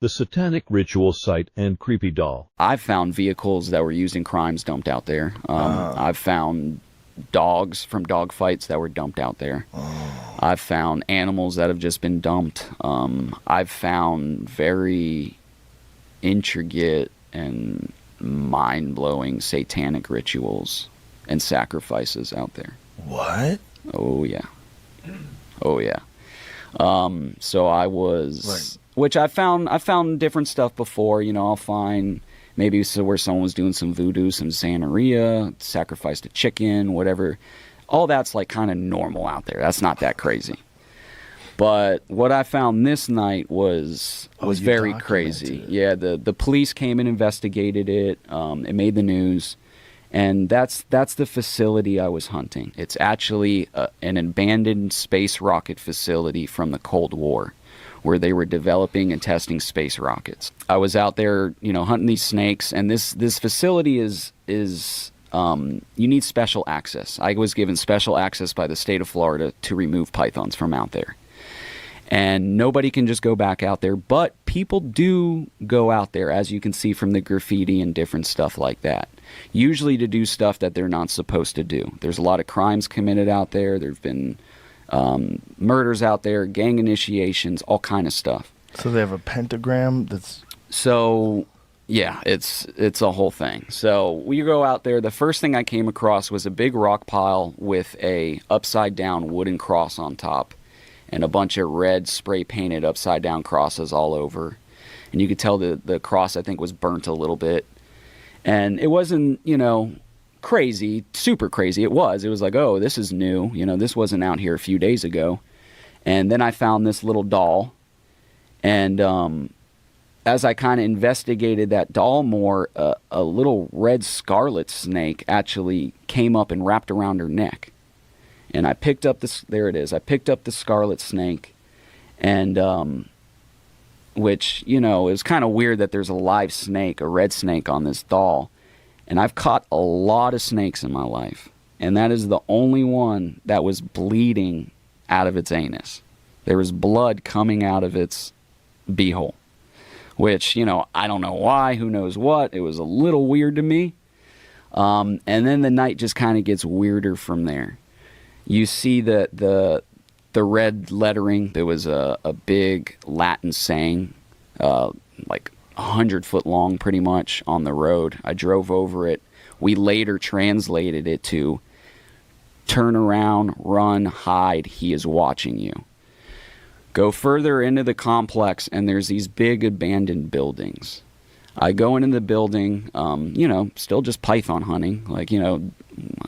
The Satanic Ritual Site and Creepy Doll. I've found vehicles that were used in crimes dumped out there. I've found dogs from dog fights that were dumped out there. I've found animals that have just been dumped. I've found very intricate and mind-blowing satanic rituals and sacrifices out there. What? Oh, yeah. Oh, yeah. So I was... Right. Which I found different stuff before. You know, I'll find maybe where someone was doing some voodoo, some Santeria, sacrificed a chicken, whatever. All that's like kind of normal out there. That's not that crazy. But what I found this night was very crazy. Yeah, the police came and investigated it. It made the news. And that's the facility I was hunting. It's actually an abandoned space rocket facility from the Cold War, where they were developing and testing space rockets. I was out there, you know, hunting these snakes, and this facility is you need special access. I was given special access by the state of Florida to remove pythons from out there. And nobody can just go back out there, but people do go out there, as you can see from the graffiti and different stuff like that. Usually to do stuff that they're not supposed to do. There's a lot of crimes committed out there. There've been murders out there, gang initiations, all kind of stuff. So they have a pentagram that's... So, yeah, it's a whole thing. So we go out there. The first thing I came across was a big rock pile with a upside-down wooden cross on top and a bunch of red spray-painted upside-down crosses all over. And you could tell the cross, I think, was burnt a little bit. And it wasn't, you know, crazy, super crazy. It was like, oh, this is new. You know, this wasn't out here a few days ago. And then I found this little doll. And as I kind of investigated that doll more, a little red scarlet snake actually came up and wrapped around her neck. And I picked up this, there it is. I picked up the scarlet snake, and which, you know, it was kind of weird that there's a live snake, a red snake on this doll. And I've caught a lot of snakes in my life. And that is the only one that was bleeding out of its anus. There was blood coming out of its beehole. Which, you know, I don't know why, who knows what. It was a little weird to me. And then the night just kind of gets weirder from there. You see the red lettering. There was a big Latin saying, like 100-foot long pretty much, on the road. I drove over it. We later translated it to, turn around, run, hide, he is watching you. Go further into the complex, and there's these big abandoned buildings. I go into the building, you know, still just python hunting. Like, you know,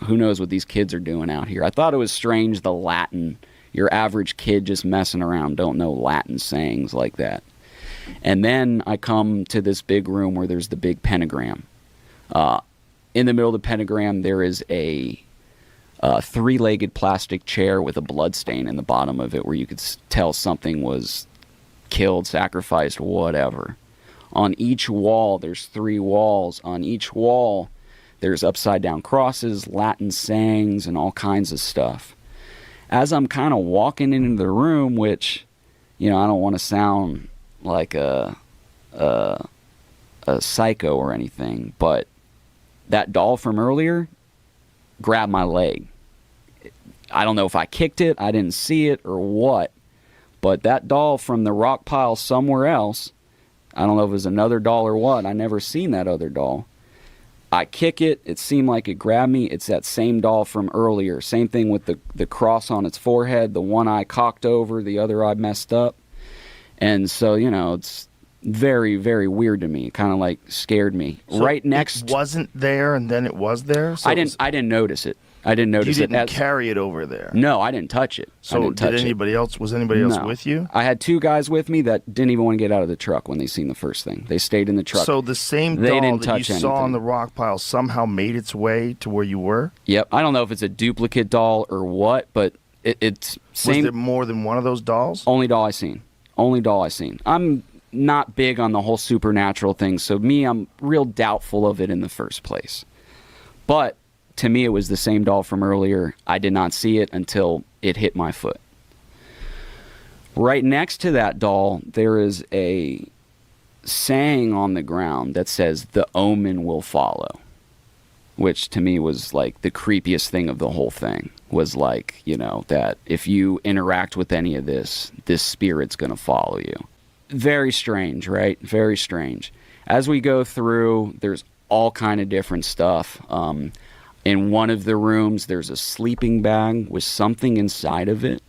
who knows what these kids are doing out here. I thought it was strange, the Latin. Your average kid just messing around don't know Latin sayings like that. And then I come to this big room where there's the big pentagram. In the middle of the pentagram, there is a three-legged plastic chair with a blood stain in the bottom of it, where you could tell something was killed, sacrificed, whatever. On each wall, there's 3 walls. On each wall, there's upside-down crosses, Latin sayings, and all kinds of stuff. As I'm kind of walking into the room, which, you know, I don't want to sound like a psycho or anything, but that doll from earlier grabbed my leg. I don't know if I kicked it, I didn't see it, or what, but that doll from the rock pile somewhere else, I don't know if it was another doll or what, I never seen that other doll. I kick it, it seemed like it grabbed me. It's that same doll from earlier. Same thing with the cross on its forehead, the one eye cocked over, the other eye messed up. And so, you know, it's very, very weird to me. Kind of like scared me. So right next, it wasn't there, and then it was there. So I didn't notice it. I didn't notice it. You didn't carry it over there. No, I didn't touch it. So did anybody else? Was anybody else with you? I had 2 guys with me that didn't even want to get out of the truck when they seen the first thing. They stayed in the truck. So the same doll that you saw on the rock pile somehow made its way to where you were? Yep. I don't know if it's a duplicate doll or what, but it's same. Was there more than one of those dolls? Only doll I seen. Only doll I seen. I'm not big on the whole supernatural thing, so I'm real doubtful of it in the first place. But to me, it was the same doll from earlier. I did not see it until it hit my foot. Right next to that doll, there is a saying on the ground that says the omen will follow, which to me was like the creepiest thing of the whole thing. Was like, you know, that if you interact with any of this spirit's going to follow you. Very strange, right? Very strange. As we go through, there's all kind of different stuff. In one of the rooms, there's a sleeping bag with something inside of it.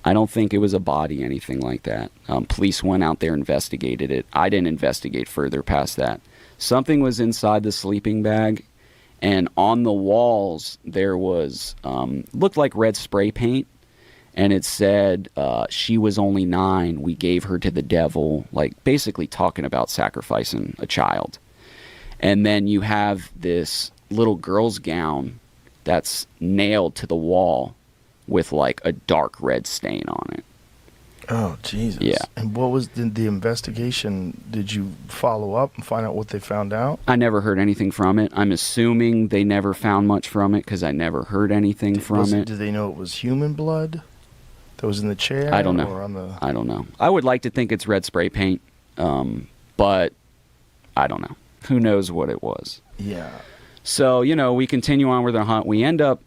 I don't think it was a body, anything like that. Police went out there, investigated it. I didn't investigate further past that. Something was inside the sleeping bag. And on the walls, there was, looked like red spray paint. And it said, she was only 9. We gave her to the devil. Like, basically talking about sacrificing a child. And then you have this little girl's gown that's nailed to the wall with, like, a dark red stain on it. Oh, Jesus. Yeah. And what was the investigation? Did you follow up and find out what they found out? I never heard anything from it. I'm assuming they never found much from it because I never heard anything from it. Did they know it was human blood that was in the chair? I don't know. Or on the... I don't know. I would like to think it's red spray paint, but I don't know. Who knows what it was? Yeah. So, you know, we continue on with our hunt. We end up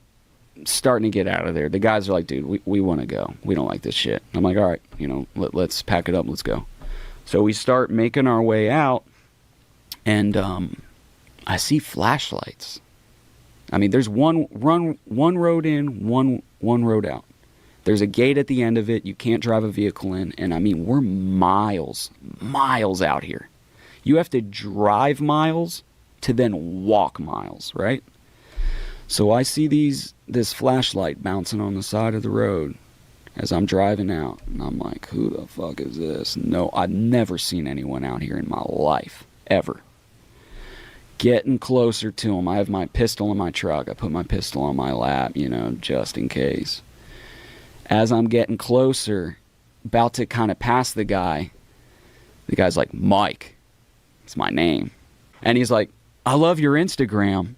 starting to get out of there. The guys are like, dude, we want to go. We don't like this shit. I'm like, all right, you know, let's pack it up. Let's go. So we start making our way out, and I see flashlights. I mean, there's one road in, one road out. There's a gate at the end of it. You can't drive a vehicle in. And I mean, we're miles out here. You have to drive miles to then walk miles, right? So I see this flashlight bouncing on the side of the road as I'm driving out. And I'm like, who the fuck is this? No, I've never seen anyone out here in my life, ever. Getting closer to him. I have my pistol in my truck. I put my pistol on my lap, you know, just in case. As I'm getting closer, about to kind of pass the guy's like, Mike. It's my name. And he's like, I love your Instagram.